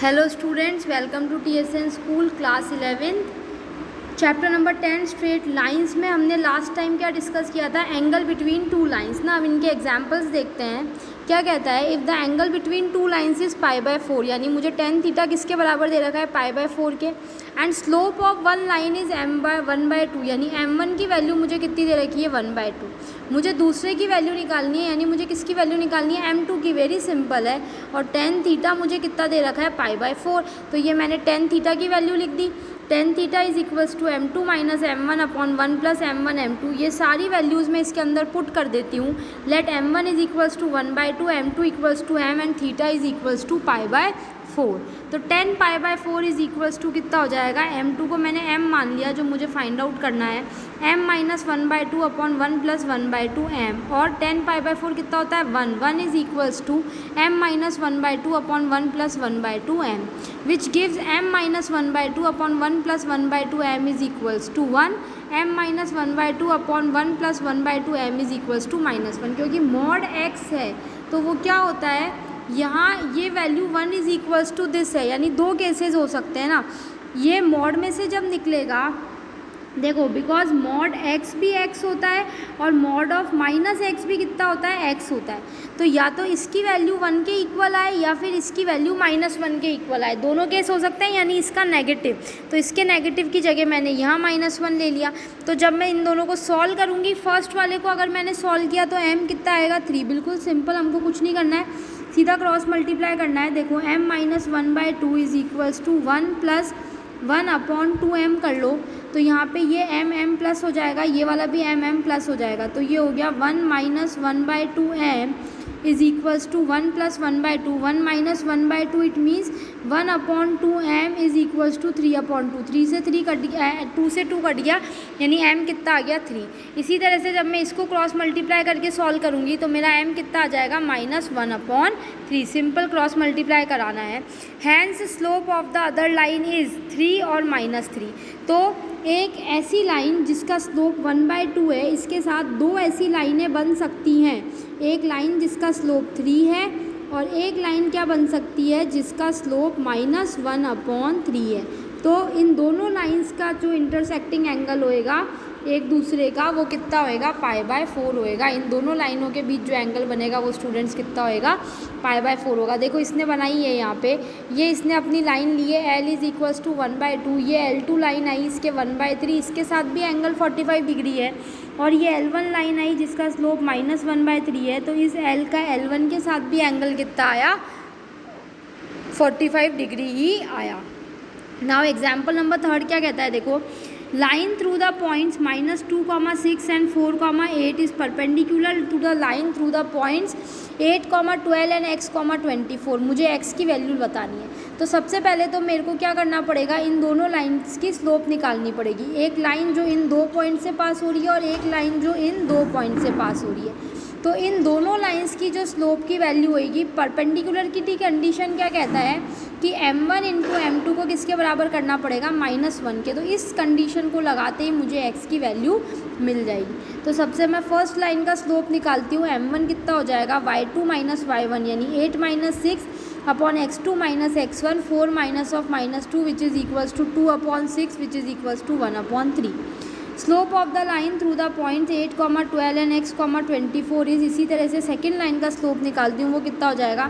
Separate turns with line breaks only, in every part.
Hello students, welcome to TSN school class 11 chapter number 10 straight lines में हमने last time क्या discuss किया था, एंगल बिटवीन टू लाइंस ना। अब इनके एग्जांपल्स देखते हैं। क्या कहता है, if the angle between two lines is π/4, यानी मुझे tan थीटा किसके बराबर दे रखा है, π/4 के, and slope of one line is m/1/2, यानी m1 की वैल्यू मुझे कितनी दे रखी है, 1/2। मुझे दूसरे की वैल्यू निकालनी है, यानी मुझे किसकी वैल्यू निकालनी है, m2 की। वेरी सिंपल है। और tan थीटा मुझे कितना दे रखा है, π/4। तो ये मैंने tan थीटा की वैल्यू लिख दी। tan theta is equals to m2 minus m1/1 plus m1 m2। ये सारी वैल्यूज़ मैं इसके अंदर पुट कर देती हूँ। Let m1 is equals to 1/2, m2 equals to m and theta is equals to π/4। तो tan π/4 इज इक्वल्स टू कितना हो जाएगा, m2 को मैंने m मान लिया जो मुझे फाइंड आउट करना है, m माइनस 1/2/1 प्लस 1/2 m। और tan π/4 कितना होता है, 1 is equals to m minus 1/2/1 plus 1/2 m, which gives m minus 1/2/1 plus 1/2 m is equals to 1, m minus 1/2/1 plus 1/2 m is equals to -1। क्योंकि मॉड x है तो वो क्या होता है, यहाँ ये value 1 is equals to this है, यानी दो केसेस हो सकते हैं ना। ये मॉड में से जब निकलेगा, देखो, बिकॉज मॉड x भी x होता है और मॉड ऑफ -x भी कितना होता है, x होता है। तो या तो इसकी वैल्यू 1 के इक्वल आए या फिर इसकी वैल्यू -1 के इक्वल आए, दोनों केस हो सकते हैं, यानी इसका नेगेटिव। तो इसके नेगेटिव की जगह मैंने यहाँ -1 ले लिया। तो जब मैं इन दोनों को सॉल्व करूँगी, फर्स्ट वाले को अगर मैंने सॉल्व किया तो m कितना आएगा, 3। बिल्कुल सिंपल, हमको कुछ नहीं करना है, सीधा क्रॉस मल्टीप्लाई करना है। देखो m minus 1/2 is equals to 1 plus 1/2m कर लो। तो यहाँ पे ये m प्लस हो जाएगा, ये वाला भी m प्लस हो जाएगा। तो ये हो गया 1 minus 1/2m is equals to 1 plus 1/2। 1 minus 1/2 it means 1/2m is equals to 3/2। 3 से 3 कट गया, 2 से 2 कट गया, यानी m कितना आ गया, 3। इसी तरह से जब मैं इसको क्रॉस मल्टीप्लाई करके सॉल्व करूँगी तो मेरा m कितना आ जाएगा, -1/3। सिंपल क्रॉस मल्टीप्लाई कराना है। Hence slope of the other line is 3 और -3। तो एक ऐसी लाइन जिसका स्लोप 1/2 है, इसके साथ दो ऐसी लाइनें बन सकती हैं। एक लाइन जिसका स्लोप 3 है और एक लाइन क्या बन सकती है, जिसका स्लोप -1/3 है। तो इन दोनों लाइंस का जो इंटरसेक्टिंग एंगल होएगा एक दूसरे का, वो कितना होएगा, π/4 होएगा। इन दोनों लाइनों के बीच जो एंगल बनेगा वो स्टूडेंट्स कितना होएगा, π/4 होगा। देखो, इसने बनाई है यहाँ पे, ये इसने अपनी लाइन ली है, l इज इक्वल्स टू 1/2, ये L2 लाइन आई इसके 1/3, इसके साथ भी एंगल 45 डिग्री है। और ये L1 लाइन आई जिसका स्लोप -1/3 है, तो इस L का L1 के साथ भी एंगल कितना आया, 45 डिग्री ही आया। नाउ एग्जाम्पल नंबर 3 क्या कहता है, देखो, line through the points -2, 6 and 4, 8 is perpendicular to the line through the points 8, 12 and x, 24। मुझे x की वैल्यू बतानी है। तो सबसे पहले तो मेरे को क्या करना पड़ेगा, इन दोनों लाइन्स की स्लोप निकालनी पड़ेगी। एक लाइन जो इन 2 पॉइंट से पास हो रही है और एक लाइन जो इन 2 पॉइंट से पास हो रही है। तो इन दोनों लाइंस की जो स्लोप की वैल्यू होगी, परपेंडिकुलर की कंडीशन क्या कहता है कि m1 इंटू m2 को किसके बराबर करना पड़ेगा, -1 के। तो इस कंडीशन को लगाते ही मुझे x की वैल्यू मिल जाएगी। तो सबसे मैं फर्स्ट लाइन का स्लोप निकालती हूँ। m1 कितना हो जाएगा, y2 माइनस y1, यानी 8 minus 6/x2 minus x1, 4 minus of -2 which is equals to 2/6 which is equals to 1/3। Slope of the line through the points 8, 12 and x, 24 is. इसी तरह से सेकेंड लाइन का स्लोप निकालती हूँ, वो कितना हो जाएगा,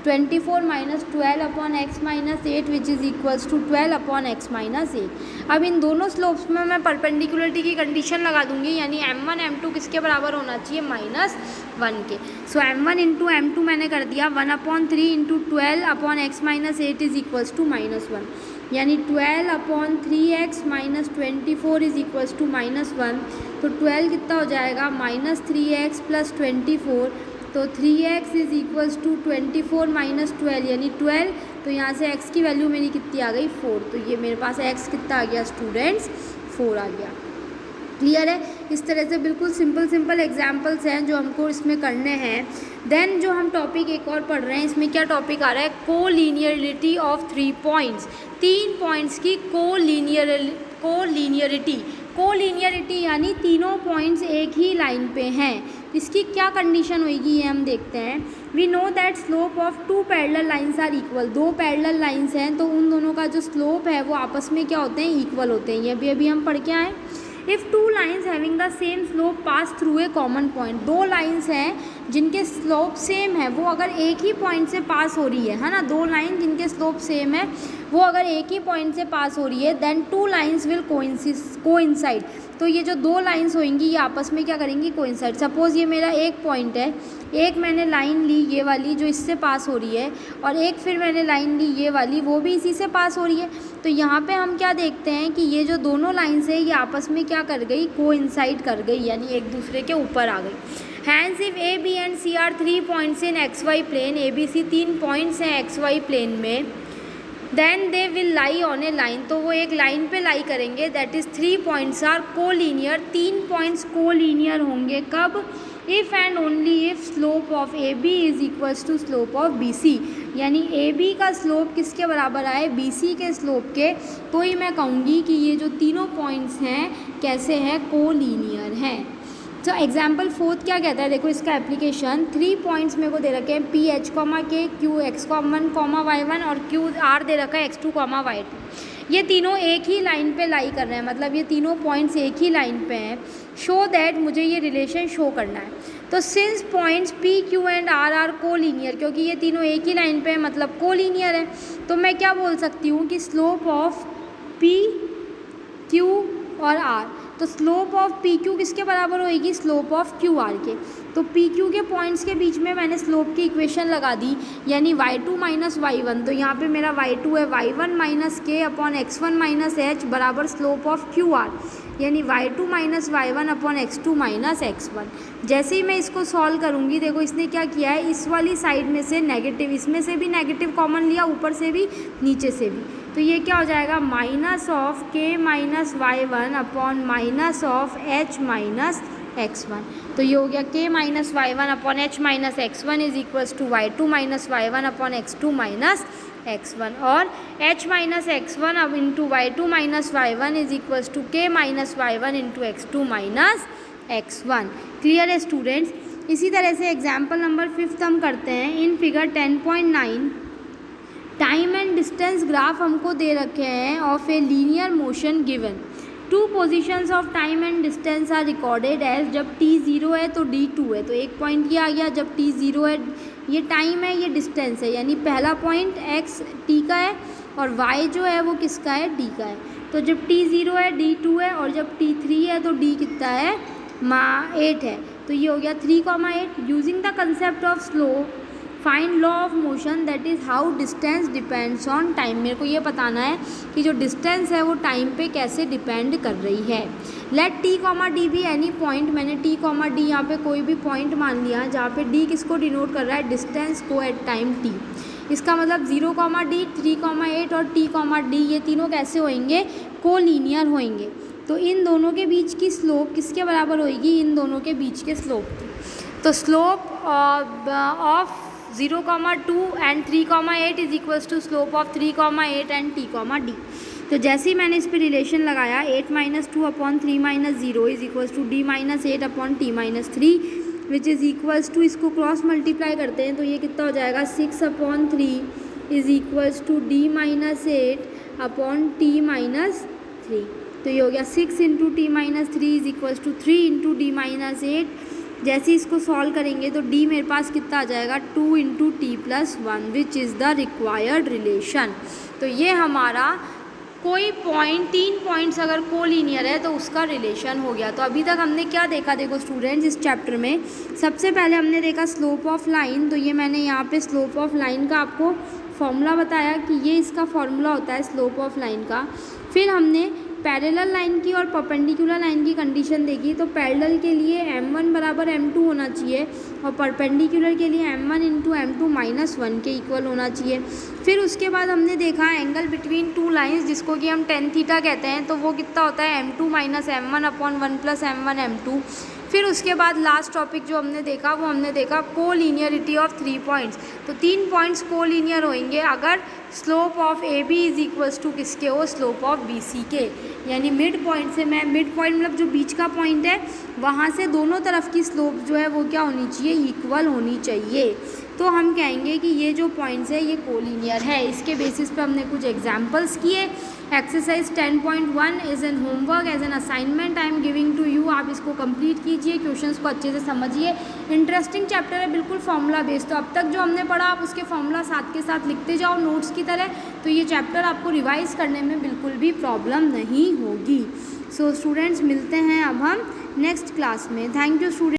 24 minus 12/x minus 8 which is equals to 12/x minus 8। अब इन दोनों स्लोप्स में मैं परपेंडिकुलरिटी की कंडीशन लगा दूंगी, यानी m1 m2 किसके बराबर होना चाहिए, -1 के। सो m1 इंटू m2 मैंने कर दिया 1/3 into 12/x minus 8 is equals to -1, यानी 12/3x minus 24 is equals to -1। तो 12 कितना हो जाएगा, -3x प्लस 24। तो 3x is equals to 24 minus 12, यानी 12। तो यहाँ से x की वैल्यू मेरी कितनी आ गई, 4। तो ये मेरे पास x कितना आ गया स्टूडेंट्स, 4 आ गया। क्लियर है। इस तरह से बिल्कुल सिंपल एग्जाम्पल्स हैं जो हमको इसमें करने हैं। देन जो हम टॉपिक एक और पढ़ रहे हैं, इसमें क्या टॉपिक आ रहा है, कोलिनियरिटी ऑफ 3 पॉइंट्स। 3 पॉइंट्स की कोलिनियरिटी यानी तीनों पॉइंट्स एक ही लाइन पे हैं। इसकी क्या कंडीशन होगी ये हम देखते हैं। We know that slope of two parallel lines are equal, दो पैरेलल लाइंस हैं तो उन दोनों का जो स्लोप है वो आपस में क्या होते हैं, इक्वल होते हैं। ये अभी हम पढ़ के आए। If two lines having the same slope pass through a common point, दो लाइन्स हैं जिनके स्लोप सेम है, वो अगर एक ही पॉइंट से पास हो रही है ना, दो लाइन जिनके स्लोप सेम है वो अगर एक ही पॉइंट से पास हो रही है, then two lines will coincide, तो ये जो दो लाइन्स होंगी ये आपस में क्या करेंगी, कोइंसाइड। सपोज़ ये मेरा एक पॉइंट है, एक मैंने लाइन ली ये वाली जो इससे पास हो रही है, और एक फिर मैंने लाइन ली ये वाली वो भी इसी से पास हो रही है। तो यहाँ पे हम क्या देखते हैं कि ये जो दोनों लाइन्स है ये आपस में क्या कर गई, कोइंसाइड कर गई, यानी एक दूसरे के ऊपर आ गई। Hence if A B and C are 3 points in X Y plane, A B C 3 points हैं एक्स वाई प्लेन में, then they will lie on a line, तो वो एक लाइन पे लाई करेंगे, that is 3 points are collinear, 3 points collinear होंगे कब, if and only if slope of A B is equals to slope of B C, यानी A B का slope किसके बराबर आए, बी सी के स्लोप के, तो ही मैं कहूँगी कि ये जो तीनों पॉइंट्स हैं कैसे हैं, कोलीनियर हैं। तो एग्जाम्पल 4 क्या कहता है, देखो इसका एप्लीकेशन, 3 पॉइंट्स मेरे को दे रखे हैं P H comma K, Q X comma 1 comma Y 1 और क्यू आर दे रखा है x2 कॉमा वाई 2। ये तीनों एक ही लाइन पे लाई कर रहे हैं, मतलब ये तीनों पॉइंट्स एक ही लाइन पे हैं। शो दैट, मुझे ये रिलेशन शो करना है। तो since points P Q and R are collinear, क्योंकि ये तीनों एक ही लाइन पे हैं मतलब कोलीनियर है, तो मैं क्या बोल सकती हूँ कि स्लोप ऑफ पी क्यू और आर, तो स्लोप ऑफ पी क्यू किसके बराबर होएगी, स्लोप ऑफ क्यू आर के। तो पी क्यू के पॉइंट्स के बीच में मैंने स्लोप की इक्वेशन लगा दी, यानी y2 माइनस y1, तो यहाँ पे मेरा y2 है y1 माइनस के अपॉन x1 माइनस एच बराबर स्लोप ऑफ क्यू आर, यानी y2 minus y1 upon x2 minus x1। जैसे ही मैं इसको सॉल्व करूँगी, देखो इसने क्या किया है, इस वाली साइड में से नेगेटिव, इसमें से भी नेगेटिव कॉमन लिया, ऊपर से भी नीचे से भी, तो ये क्या हो जाएगा, minus of K minus y1 upon minus of h minus x1। तो ये हो गया k minus y1 upon h minus x1 is equals to y2 minus y1 upon x2 minus x1, और h माइनस x1 अब into y2 minus y1 is equals to k minus y1 into x2 minus x1। Clear है students. इसी तरह से example number 5 हम करते हैं। In figure 10.9 time and distance graph हमको दे रखे हैं of a linear motion given. 2 positions of time and distance are recorded as, जब t 0 है तो d2 है, तो एक पॉइंट ये आ गया, जब t 0 है ये टाइम है, ये डिस्टेंस है, यानी पहला पॉइंट x t का है और y जो है वो किसका है, d का है। तो जब t 0 है d2 है, और जब t 3 है तो d कितना है, 8 है। तो ये हो गया 3,8। Using the concept of slope find law of motion, that is how distance depends on time. मेरे को ये बताना है कि जो डिस्टेंस है वो टाइम पे कैसे डिपेंड कर रही है। Let T comma D be any point, मैंने टी कॉमा डी यहाँ पे कोई भी पॉइंट मान लिया जहाँ पे डी किसको डिनोट कर रहा है, डिस्टेंस को एट टाइम टी। इसका मतलब 0, d, 3,8 और t, d ये तीनों कैसे होंगे, कोलीनियर होंगे। तो इन दोनों के बीच की स्लोप किसके बराबर होगी, इन दोनों के बीच के स्लोप की। तो slope of 0, 2 and 3,8 is equals to slope of 3,8 and t, d। तो जैसे ही मैंने इस पर रिलेशन लगाया, 8 minus 2 upon 3 minus 0 is equals to d minus 8 upon t minus 3 which is equals to, इसको क्रॉस मल्टीप्लाई करते हैं तो ये कितना हो जाएगा, 6 upon 3 is equals to d minus 8 upon t minus 3। तो ये हो गया 6 into T minus 3 is equals to 3 into D minus 8। जैसे इसको सॉल्व करेंगे तो d मेरे पास कितना आ जाएगा, 2 into T plus 1 which is the required relation. तो ये हमारा कोई पॉइंट, 3 पॉइंट्स अगर कोलीनियर है तो उसका रिलेशन हो गया। तो अभी तक हमने क्या देखा, देखो स्टूडेंट्स, इस चैप्टर में सबसे पहले हमने देखा स्लोप ऑफ लाइन। तो ये मैंने यहाँ पे स्लोप ऑफ लाइन का आपको फॉर्मूला बताया कि ये इसका फॉर्मूला होता है स्लोप ऑफ लाइन का। फिर हमने पैरेलल लाइन की और परपेंडिकुलर लाइन की कंडीशन देखी। तो पैरेलल के लिए m1 बराबर m2 होना चाहिए और परपेंडिकुलर के लिए m1 इंटू m2 माइनस 1 के इक्वल होना चाहिए। फिर उसके बाद हमने देखा एंगल बिटवीन 2 लाइंस जिसको कि हम tan थीटा कहते हैं, तो वो कितना होता है, m2 minus m1 upon 1 plus m1 m2। फिर उसके बाद लास्ट टॉपिक जो हमने देखा वो हमने देखा कोलिनियरिटी ऑफ 3 पॉइंट्स। तो 3 पॉइंट्स कोलिनियर होंगे अगर slope of A B is equals to किसके हो, स्लोप ऑफ बी सी के। यानी मिड पॉइंट से मैं, मिड पॉइंट मतलब जो बीच का पॉइंट है वहाँ से दोनों तरफ की स्लोप जो है वो क्या होनी चाहिए, इक्वल होनी चाहिए। तो हम कहेंगे कि ये जो पॉइंट्स है ये कोलिनियर है। इसके बेसिस पे हमने कुछ एग्जांपल्स किए। Exercise 10.1 is an homework as an assignment I am giving to you. आप इसको कंप्लीट कीजिए, क्वेश्चंस को अच्छे से समझिए। इंटरेस्टिंग चैप्टर है, बिल्कुल फॉर्मूला बेस्ड। तो अब तक जो हमने पढ़ा आप उसके फॉर्मूला साथ के साथ लिखते जाओ नोट्स की तरह, तो ये चैप्टर आपको रिवाइज करने में बिल्कुल भी प्रॉब्लम नहीं होगी। सो स्टूडेंट्स, मिलते हैं अब हम नेक्स्ट क्लास में। Thank you student.